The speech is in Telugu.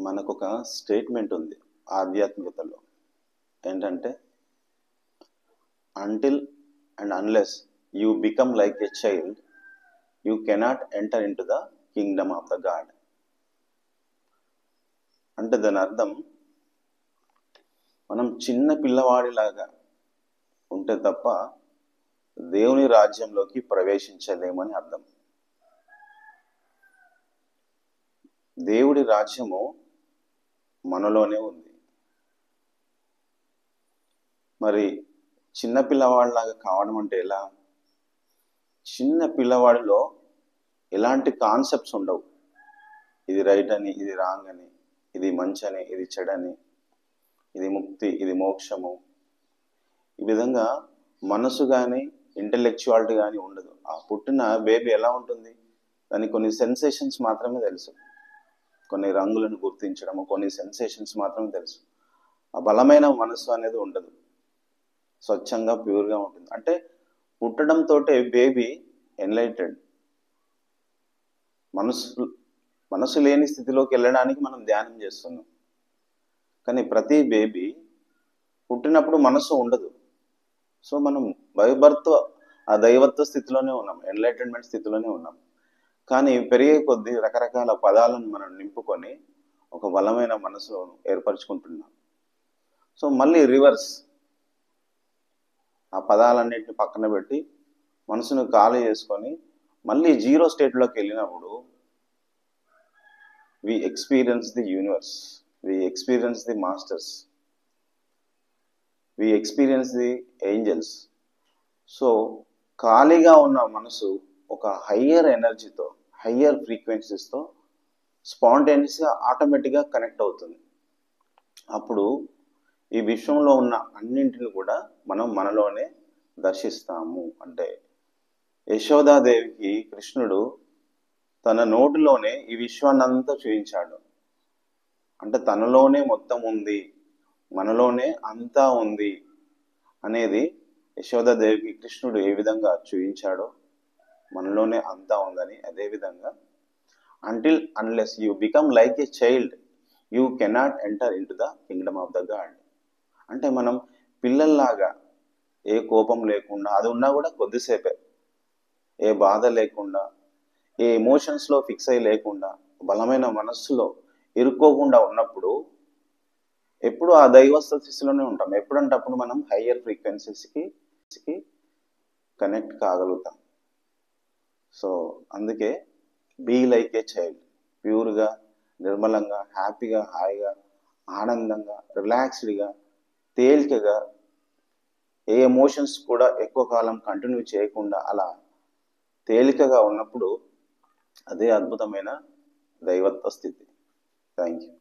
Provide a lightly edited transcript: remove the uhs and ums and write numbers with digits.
మనకొక స్టేట్మెంట్ ఉంది ఆధ్యాత్మికతలో. ఏంటంటే, until and unless you become like a child you cannot enter in to the Kingdom of the God. అంటే దాని అర్థం, మనం చిన్న పిల్లవాడిలాగా ఉంటే తప్ప దేవుని రాజ్యంలోకి ప్రవేశించలేమని అర్థం. దేవుడి రాజ్యము మనలోనే ఉంది. మరి చిన్న పిల్లవాడిలాగా కావడం అంటే ఎలా? చిన్న పిల్లవాడిలో ఎలాంటి కాన్సెప్ట్స్ ఉండవు. ఇది రైట్ అని, ఇది రాంగ్ అని, ఇది మంచి అని, ఇది చెడని, ఇది ముక్తి, ఇది మోక్షము. ఈ విధంగా మనసు కానీ ఇంటెలెక్చువాలిటీ కానీ ఉండదు. ఆ పుట్టిన బేబీ ఎలా ఉంటుంది? దానికి కొన్ని సెన్సేషన్స్ మాత్రమే తెలుసు, కొన్ని రంగులను గుర్తించడము, కొన్ని సెన్సేషన్స్ మాత్రమే తెలుసు. ఆ బలమైన మనసు అనేది ఉండదు, స్వచ్ఛంగా ప్యూర్గా ఉంటుంది. అంటే పుట్టడంతో బేబీ ఎన్లైటెడ్. మనసు లేని స్థితిలోకి వెళ్ళడానికి మనం ధ్యానం చేస్తున్నాం. కానీ ప్రతి బేబీ పుట్టినప్పుడు మనసు ఉండదు. సో మనం బైబర్త్ ఆ దైవత్వ స్థితిలోనే ఉన్నాం, ఎన్లైటెన్మెంట్ స్థితిలోనే ఉన్నాం. కానీ పెరిగే కొద్దీ రకరకాల పదాలను మనం నింపుకొని ఒక బలమైన మనసును ఏర్పరచుకుంటున్నాం. సో మళ్ళీ రివర్స్, ఆ పదాలన్నింటిని పక్కన పెట్టి మనసును ఖాళీ చేసుకొని మళ్ళీ జీరో స్టేట్లోకి వెళ్ళినప్పుడు we experience the universe, we experience the masters, we experience the angels. So ఖాళీగా ఉన్న మనసు ఒక హయ్యర్ ఎనర్జీతో, హయ్యర్ ఫ్రీక్వెన్సీస్తో స్పాంటేనియస్గా ఆటోమేటిక్గా కనెక్ట్ అవుతుంది. అప్పుడు ఈ విశ్వంలో ఉన్న అన్నింటిని కూడా మనం మనలోనే దర్శిస్తాము. అంటే యశోదాదేవికి కృష్ణుడు తన నోటిలోనే ఈ విశ్వాన్నంతా చూపించాడు. అంటే తనలోనే మొత్తం ఉంది, మనలోనే అంతా ఉంది అనేది యశోదాదేవికి కృష్ణుడు ఏ విధంగా చూపించాడో, మనలోనే అంతా ఉందని, అదేవిధంగా until unless you become like a child you cannot enter in to the Kingdom of the God. అంటే మనం పిల్లల్లాగా ఏ కోపం లేకుండా, అది ఉన్నా కూడా కొద్దిసేపే, ఏ బాధ లేకుండా, ఏ ఎమోషన్స్లో ఫిక్స్ అయ్యి లేకుండా, బలమైన మనస్సులో ఇరుక్కోకుండా ఉన్నప్పుడు ఎప్పుడు ఆ దైవస్థ స్థితిలోనే ఉంటాం. ఎప్పుడంటే అప్పుడు మనం హయ్యర్ ఫ్రీక్వెన్సీస్కి కనెక్ట్ కాగలుగుతాం. సో అందుకే బీ లైక్ ఏ చైల్డ్, ప్యూర్గా, నిర్మలంగా, హ్యాపీగా, హాయిగా, ఆనందంగా, రిలాక్స్డ్గా, తేలికగా, ఏ ఎమోషన్స్ కూడా ఎక్కువ కాలం కంటిన్యూ చేయకుండా అలా తేలికగా ఉన్నప్పుడు అదే అద్భుతమైన దైవత్వ స్థితి. Thank you.